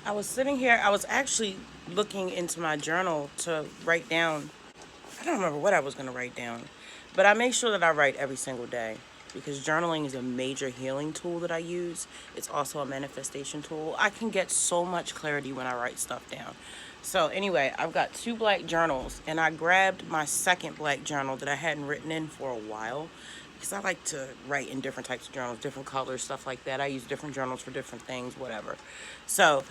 I was sitting here, I was actually looking into my journal to write down, I don't remember what I was going to write down, but I make sure that I write every single day because journaling is a major healing tool that I use. It's also a manifestation tool. I can get so much clarity when I write stuff down. So, anyway, I've got two black journals, and I grabbed my second black journal that I hadn't written in for a while because I like to write in different types of journals, different colors, stuff like that. I use different journals for different things, whatever. So,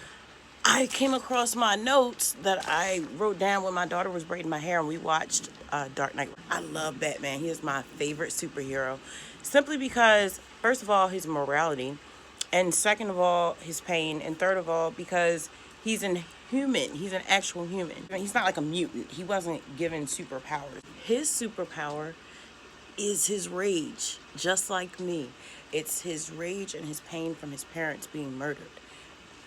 I came across my notes that I wrote down when my daughter was braiding my hair and we watched Dark Knight. I love Batman. He is my favorite superhero simply because, first of all, his morality, and second of all, his pain, and third of all, because he's an human. He's an actual human. I mean, he's not like a mutant. He wasn't given superpowers. His superpower is his rage, just like me. It's his rage and his pain from his parents being murdered.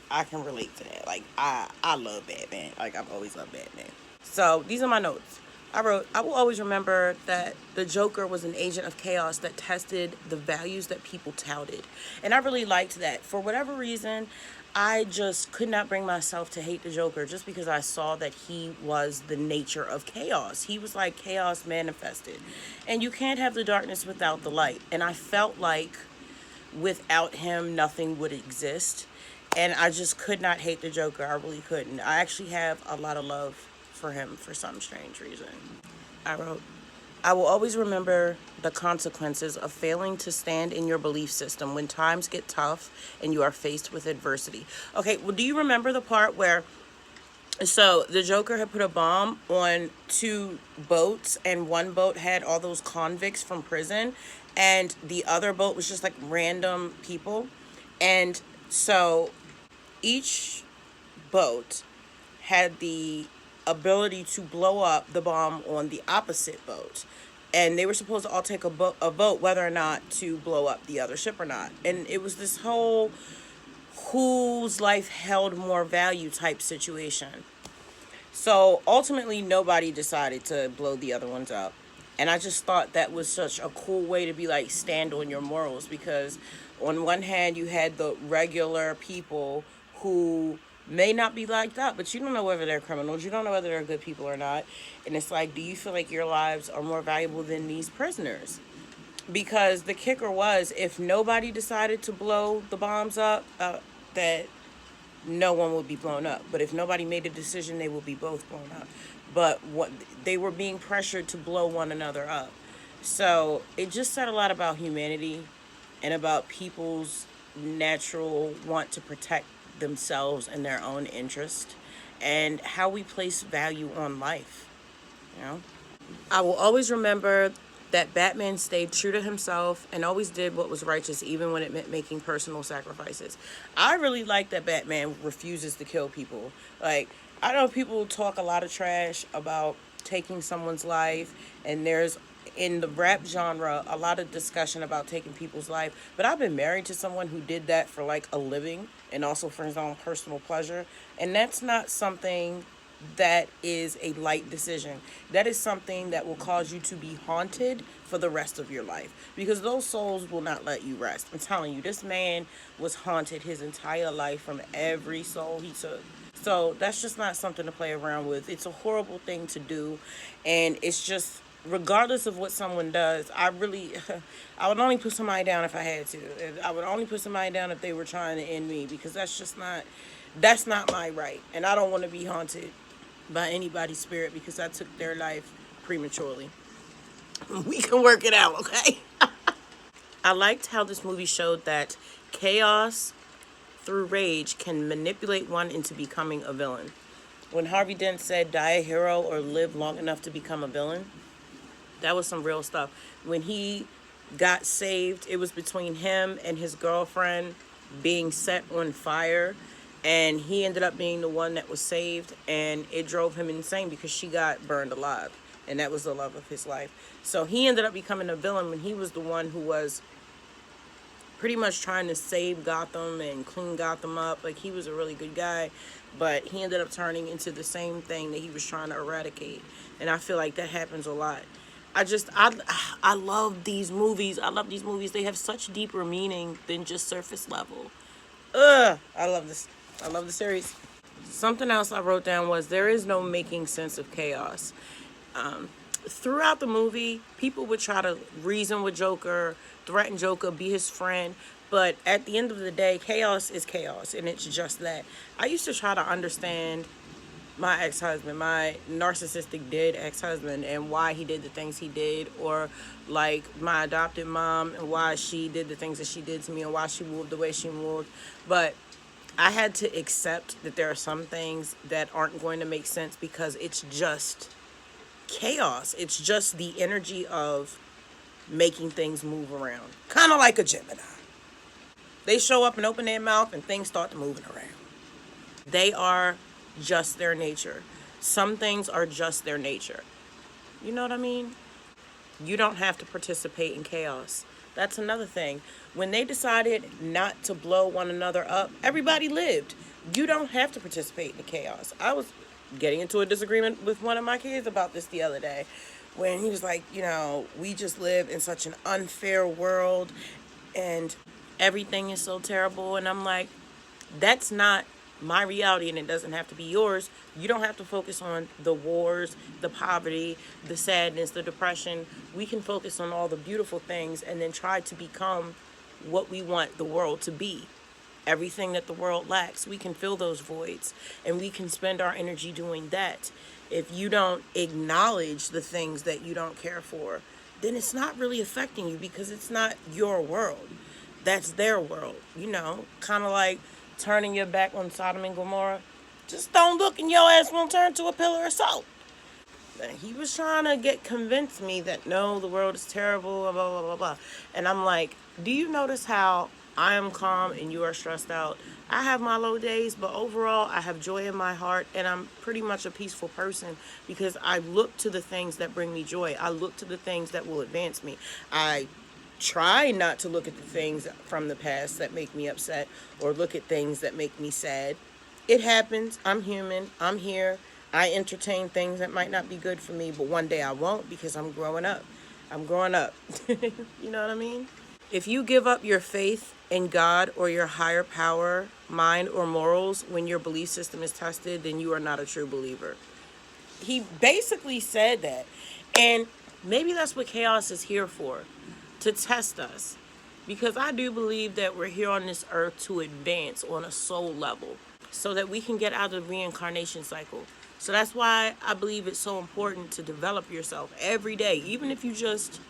I can relate to that. Like I love Batman. Like I've always loved Batman. So these are my notes. I wrote, I will always remember that the Joker was an agent of chaos that tested the values that people touted. And I really liked that. For whatever reason, I just could not bring myself to hate the Joker just because I saw that he was the nature of chaos. He was like chaos manifested. And you can't have the darkness without the light. And I felt like without him, nothing would exist. And I just could not hate the Joker. I really couldn't. I actually have a lot of love for him for some strange reason. I wrote, I will always remember the consequences of failing to stand in your belief system when times get tough and you are faced with adversity. Okay, well, do you remember the part where so the Joker had put a bomb on two boats, and one boat had all those convicts from prison, and the other boat was just like random people. And so each boat had the ability to blow up the bomb on the opposite boat. And they were supposed to all take a vote whether or not to blow up the other ship or not. And it was this whole whose life held more value type situation. So ultimately, nobody decided to blow the other ones up. And I just thought that was such a cool way to be like, stand on your morals. Because on one hand, you had the regular people who may not be liked up, but you don't know whether they're criminals. You don't know whether they're good people or not. And it's like, do you feel like your lives are more valuable than these prisoners? Because the kicker was, if nobody decided to blow the bombs up, that no one would be blown up. But if nobody made a decision, they would be both blown up. But what they were being pressured to blow one another up. So it just said a lot about humanity and about people's natural want to protect themselves and their own interest and how we place value on life. You know? I will always remember that Batman stayed true to himself and always did what was righteous, even when it meant making personal sacrifices. I really like that Batman refuses to kill people. Like, I know people talk a lot of trash about taking someone's life, and there's in the rap genre a lot of discussion about taking people's life. But I've been married to someone who did that for like a living and also for his own personal pleasure, and that's not something that is a light decision. That is something that will cause you to be haunted for the rest of your life because those souls will not let you rest. I'm telling you, this man was haunted his entire life from every soul he took. So that's just not something to play around with. It's a horrible thing to do, and it's just regardless of what someone does, I really, I would only put somebody down if I had to. I would only put somebody down if they were trying to end me because that's not my right, and I don't want to be haunted by anybody's spirit because I took their life prematurely. We can work it out, okay? I liked how this movie showed that chaos through rage can manipulate one into becoming a villain. When Harvey Dent said, die a hero or live long enough to become a villain, that was some real stuff. When he got saved, it was between him and his girlfriend being set on fire, and he ended up being the one that was saved, and it drove him insane because she got burned alive, and that was the love of his life. So he ended up becoming a villain when he was the one who was pretty much trying to save Gotham and clean Gotham up. Like, he was a really good guy, but he ended up turning into the same thing that he was trying to eradicate. And I feel like that happens a lot. I love these movies. I love these movies. They have such deeper meaning than just surface level. I love this. I love the series. Something else I wrote down was there is no making sense of chaos. Throughout the movie, people would try to reason with Joker, threaten Joker, be his friend. But at the end of the day, chaos is chaos, and it's just that. I used to try to understand my ex-husband, my narcissistic dead ex-husband, and why he did the things he did, or like my adopted mom and why she did the things that she did to me and why she moved the way she moved. But I had to accept that there are some things that aren't going to make sense because it's just chaos. It's just the energy of making things move around. Kind of like a Gemini. They show up and open their mouth and things start to moving around. They are just their nature. Some things are just their nature. You know what I mean? You don't have to participate in chaos. That's another thing. When they decided not to blow one another up, everybody lived. You don't have to participate in the chaos. I was getting into a disagreement with one of my kids about this the other day when he was like, we just live in such an unfair world and everything is so terrible. And I'm like, that's not my reality and it doesn't have to be yours. You don't have to focus on the wars, the poverty, the sadness, the depression. We can focus on all the beautiful things and then try to become what we want the world to be. Everything that the world lacks, we can fill those voids and we can spend our energy doing that. If you don't acknowledge the things that you don't care for, then it's not really affecting you because it's not your world. That's their world, kind of like turning your back on Sodom and Gomorrah. Just don't look and your ass won't turn to a pillar of salt. He was trying to convince me that no, the world is terrible, blah, blah, blah, blah. And I'm like, do you notice how I am calm and you are stressed out? I have my low days, but overall I have joy in my heart and I'm pretty much a peaceful person because I look to the things that bring me joy. I look to the things that will advance me. I try not to look at the things from the past that make me upset or look at things that make me sad. It happens. I'm human. I'm here. I entertain things that might not be good for me, but one day I won't because I'm growing up. I'm growing up. You know what I mean? If you give up your faith in God or your higher power, mind, or morals when your belief system is tested, then you are not a true believer. He basically said that. And maybe that's what chaos is here for, to test us. Because I do believe that we're here on this earth to advance on a soul level so that we can get out of the reincarnation cycle. So that's why I believe it's so important to develop yourself every day, even if you just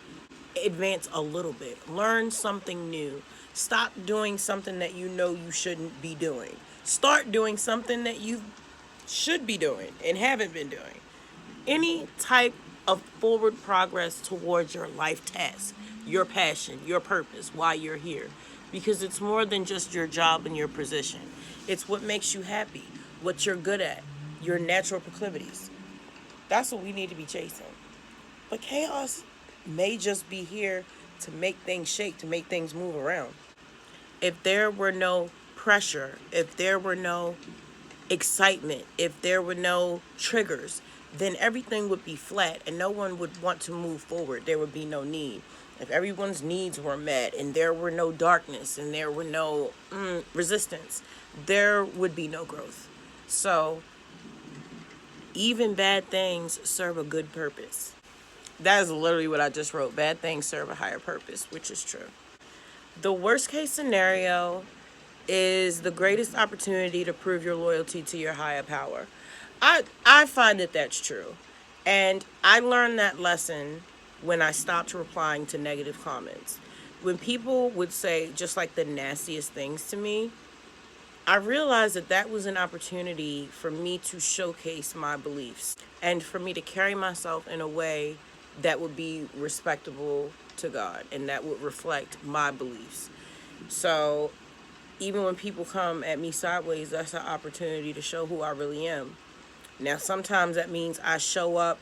advance a little bit. Learn something new. Stop doing something that you know you shouldn't be doing. Start doing something that you should be doing and haven't been doing. Any type of forward progress towards your life task, your passion, your purpose, why you're here. Because it's more than just your job and your position. It's what makes you happy, what you're good at, your natural proclivities. That's what we need to be chasing. But chaos may just be here to make things shake, to make things move around. If there were no pressure, if there were no excitement, if there were no triggers, then everything would be flat and no one would want to move forward. There would be no need. If everyone's needs were met and there were no darkness and there were no resistance, there would be no growth. So even bad things serve a good purpose. That is literally what I just wrote. Bad things serve a higher purpose, which is true. The worst case scenario is the greatest opportunity to prove your loyalty to your higher power. I find that that's true. And I learned that lesson when I stopped replying to negative comments. When people would say just like the nastiest things to me, I realized that that was an opportunity for me to showcase my beliefs and for me to carry myself in a way that would be respectable to God and that would reflect my beliefs. So even when people come at me sideways, that's an opportunity to show who I really am. Now, sometimes that means I show up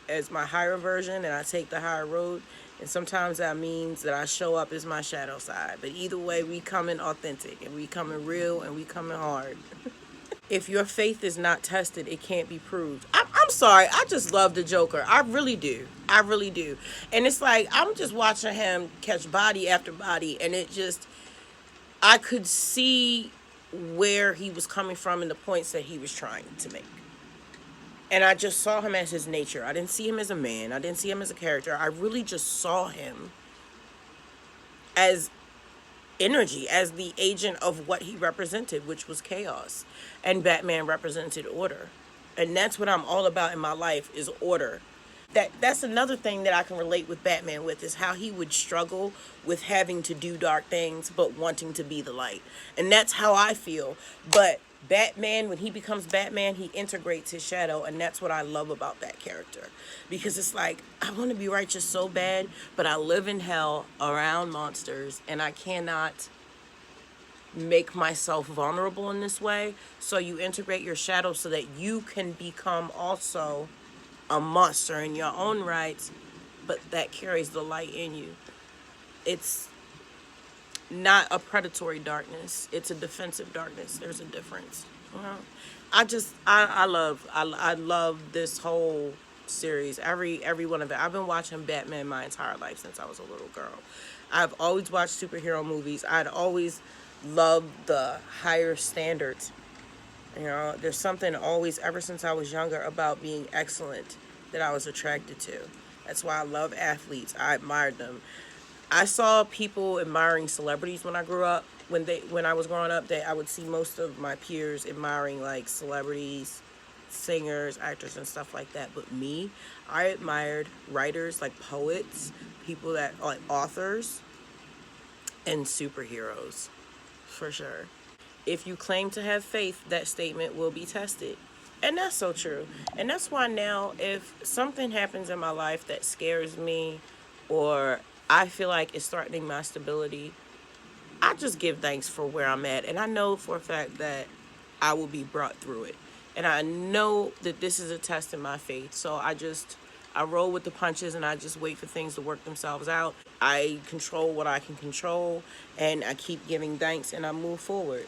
as my higher version and I take the higher road. And sometimes that means that I show up as my shadow side. But either way, we coming authentic and we coming real and we coming hard. If your faith is not tested, it can't be proved. I'm sorry. I just love the Joker. I really do. I really do. And it's like, I'm just watching him catch body after body. And I could see where he was coming from and the points that he was trying to make. And I just saw him as his nature. I didn't see him as a man. I didn't see him as a character. I really just saw him as energy, as the agent of what he represented, which was chaos. And Batman represented order. And that's what I'm all about in my life, is order. That's another thing that I can relate with Batman with, is how he would struggle with having to do dark things but wanting to be the light. And that's how I feel. But Batman, when he becomes Batman, he integrates his shadow, and that's what I love about that character. Because it's like, I want to be righteous so bad, but I live in hell around monsters, and I cannot make myself vulnerable in this way. So you integrate your shadow so that you can become also a monster in your own right, but that carries the light in you. It's not a predatory darkness, it's a defensive darkness. There's a difference. I love this whole series, every one of it. I've been watching Batman my entire life since I was a little girl. I've always watched superhero movies. I'd always loved the higher standards. There's something always, ever since I was younger, about being excellent that I was attracted to. That's why I love athletes. I admired them. I saw people admiring celebrities when I grew up. When I was growing up, I would see most of my peers admiring like celebrities, singers, actors, and stuff like that. But me, I admired writers, like poets, people that like authors, and superheroes, for sure. If you claim to have faith, that statement will be tested. And that's so true. And that's why now, if something happens in my life that scares me, or I feel like it's threatening my stability, I just give thanks for where I'm at. And I know for a fact that I will be brought through it. And I know that this is a test in my faith. So I roll with the punches, and I just wait for things to work themselves out. I control what I can control, and I keep giving thanks, and I move forward.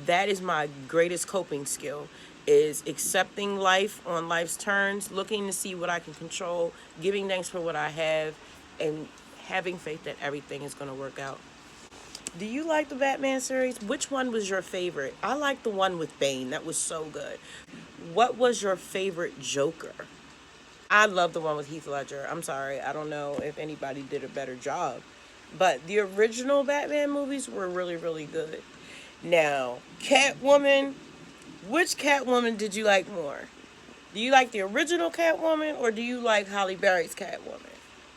That is my greatest coping skill, is accepting life on life's terms, looking to see what I can control, giving thanks for what I have, and having faith that everything is going to work out. Do you like the Batman series? Which one was your favorite? I like the one with Bane. That was so good. What was your favorite Joker? I love the one with Heath Ledger. I'm sorry, I don't know if anybody did a better job. But the original Batman movies were really, really good. Now, Catwoman, which Catwoman did you like more? Do you like the original Catwoman, or do you like Halle Berry's Catwoman?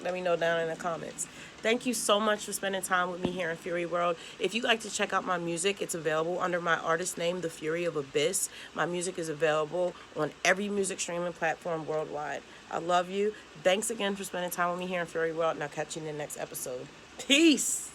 Let me know down in the comments. Thank you so much for spending time with me here in Fury World. If you'd like to check out my music, it's available under my artist name, The Fury of Abyss. My music is available on every music streaming platform worldwide. I love you. Thanks again for spending time with me here in Fury World, and I'll catch you in the next episode. Peace!